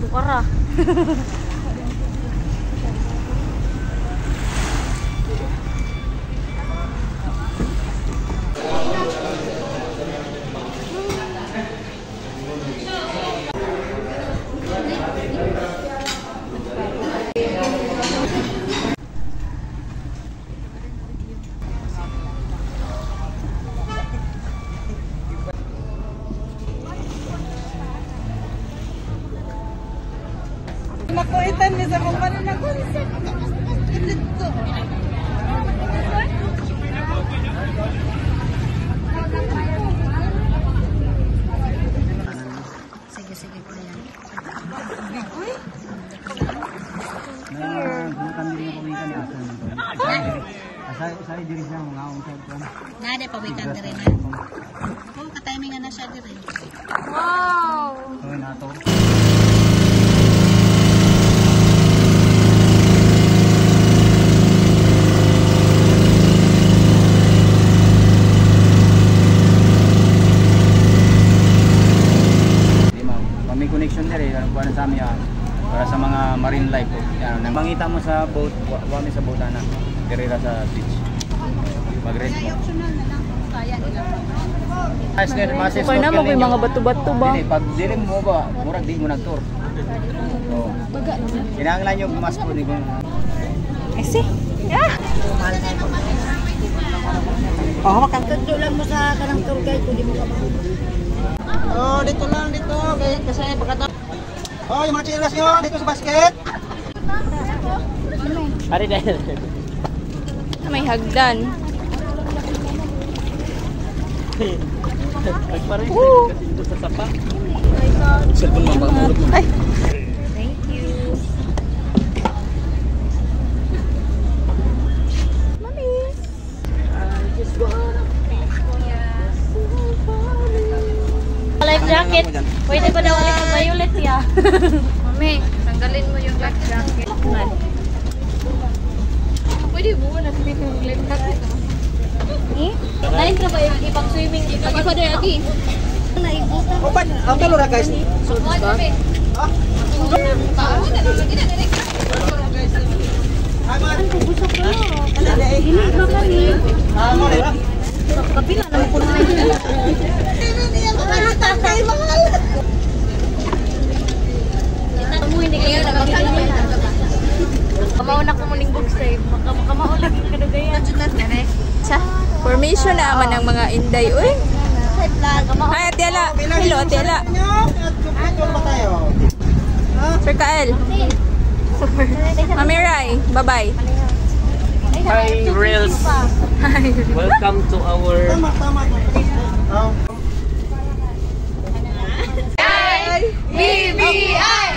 Bukara. Makuitan mi sa kumpanya na konsa. Dito. Sige po yan. Uy. Bukan diri ko wikan ya asal. Asal diri siya mga unsad ko. Nade pawikan dire na. Ako ka-timingan na siya dire. Wow. So nato. Connection dire ano kuan sa amin para sa mga marine life po. Yan nang mangita mo sa boat, wami sa boat ana. Dire sa beach. Mag-rent mo. Optional na lang kaya nila. Guys, masis Kaya na mo may mga bato-bato ba? Dili pag dili mo ba, murag di mo nag-tour. Oh. Kinahanglan nyo mas po ni kung I see. Ah. Oh, makakadto lang mo sa kanang tour guide ko di mo ka. Oh, dito lang dito. Kasi pagkata. Oh, yung mga chilas nyo dito sa basket. Ari dahil. May hagdan. Nagparin kasi sa sapa. Cellphone mo ba mo? Ay. Thank you. Mommy. Just go on. Life jacket. Pwede ba daw ulit ang violet ya? Mami, tanggalin mo yung life jacket. Pwede mo na sabihin yung life jacket. Eh? Lain ka ba yung ibang swimming? Lagi pa doon, lagi. Oh, pan, ang tulo ra guys. So, diba? Hindi ba kami? Mo ra. Kapila naman po na mo hindi kayo Kamauna ko muling book save. Makamauna lagi ka na gaya. Sa formation na aman ng mga inday. Uy! Ay, Ate Ala. Hello, Ate Ala. Tour ba tayo? Sir Kael. Mami Rai. Bye-bye. Hi Reels, welcome to our Tama. Oh. BBI!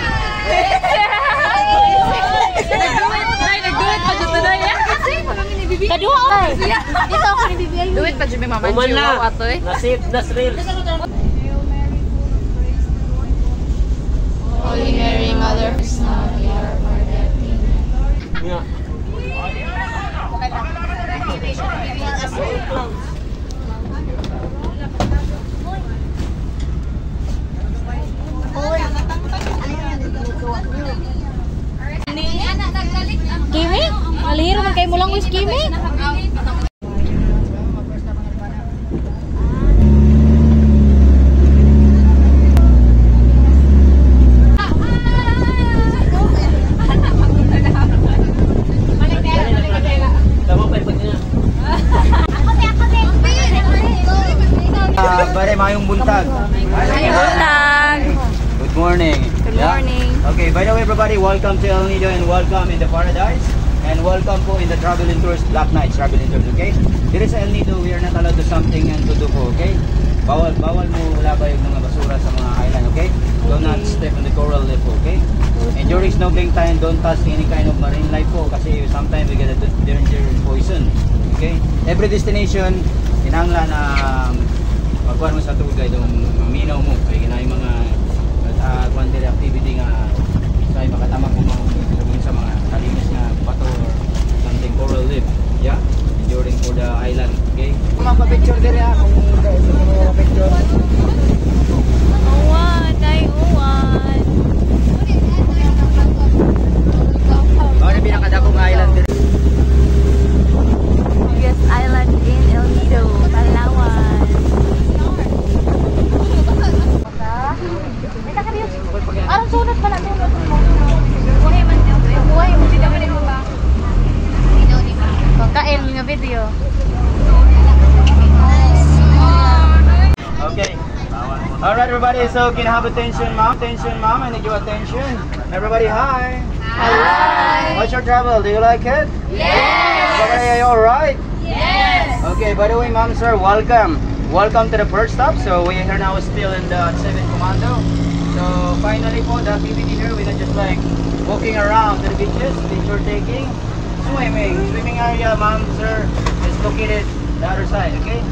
Nag-do-it pa dyan na yan. Kaduha ay. Dito ako ni BBI. Do-it pa dyan may mamansiw. Umana, nasip das Reels. Holy Mary, Mother of God, we are forgetting. Yeah. Kimi? Alihiro man kayo mo lang wis Kimi? Bare mayong buntag. Good morning. Good morning. Okay, by the way everybody, welcome to El Nido and welcome in the paradise. And welcome po in the Traveling Tours, Black Knights Traveling Tours, okay? Here is El Nido, we are not allowed to something and to do po, okay? Bawal mo labay yung mga basura sa mga island, okay? Do not step on the coral reef, okay? And during snorkeling time, don't touch any kind of marine life po kasi sometimes we get a danger poison, okay? Every destination, kinahanglan na magkuhan mo sa tour guide, maminaw mo, kaya kinahing mga quantity activity nga kaya makatama kung sa mga kalinis nga bato or something coral reef, yeah? Enduring for the island, okay? Mapapicture din ha, kung gusto mo mapapicture. Uwan, ay uwan. Aron sunod pala sunod. Buhay man daw. Buhay mo dito mo ba? Pagkain nga video. Okay. Alright, everybody. So, can I have attention, mom? Attention, mom. I need your attention. Everybody, hi. Hi. How's your travel? Do you like it? Yes. Okay, are you alright? Yes. Okay, by the way, ma'am, sir, welcome. Welcome to the first stop. So, we are now still in the 7th Commando. So, finally po, the activity here, we're not just like walking around the beaches, picture taking, swimming. Swimming area, ma'am, sir, is located the other side, okay?